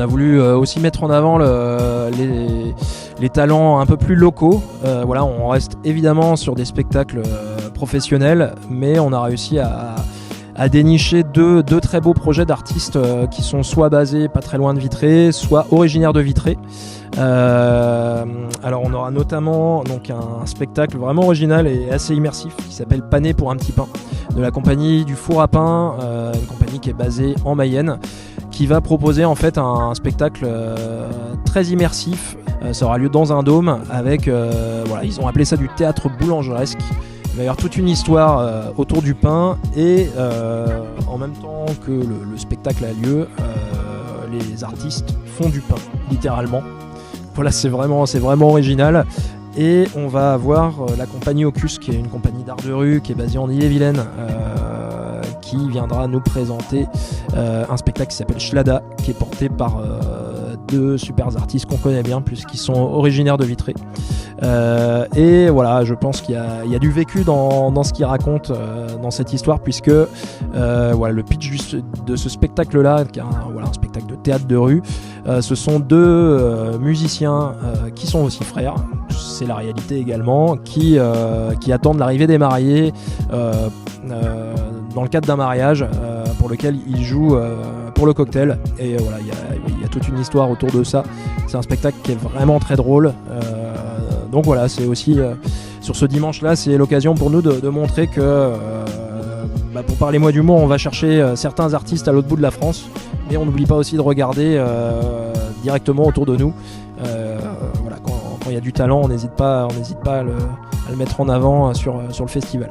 a voulu aussi mettre en avant les talents un peu plus locaux. Voilà, on reste évidemment sur des spectacles professionnels, mais on a réussi à dénicher deux très beaux projets d'artistes qui sont soit basés pas très loin de Vitré, soit originaires de Vitré. Alors on aura notamment donc un spectacle vraiment original et assez immersif qui s'appelle Pané pour un petit pain, de la compagnie du Four à Pain, une compagnie qui est basée en Mayenne, qui va proposer en fait un spectacle très immersif. Ça aura lieu dans un dôme avec, voilà, ils ont appelé ça du théâtre boulangeresque. Il va y avoir toute une histoire autour du pain et en même temps que le spectacle a lieu, les artistes font du pain, littéralement. Voilà, c'est vraiment original. Et on va avoir la compagnie Ocus, qui est une compagnie d'art de rue qui est basée en Ille-et-Vilaine, qui viendra nous présenter un spectacle qui s'appelle Schlada, qui est porté par deux super artistes qu'on connaît bien puisqu'ils sont originaires de Vitré. Et voilà, je pense qu'il y a du vécu dans ce qu'ils racontent dans cette histoire, puisque voilà, le pitch de ce spectacle-là, qui est un spectacle de théâtre de rue, ce sont deux musiciens qui sont aussi frères, c'est la réalité également, qui attendent l'arrivée des mariés dans le cadre d'un mariage pour lequel ils jouent pour le cocktail. Et voilà, il y a toute une histoire autour de ça. C'est un spectacle qui est vraiment très drôle. Donc voilà, c'est aussi sur ce dimanche-là, c'est l'occasion pour nous de montrer que pour parler moi d'humour, on va chercher certains artistes à l'autre bout de la France, mais on n'oublie pas aussi de regarder directement autour de nous. Voilà, quand il y a du talent, on n'hésite pas à le mettre en avant sur le festival.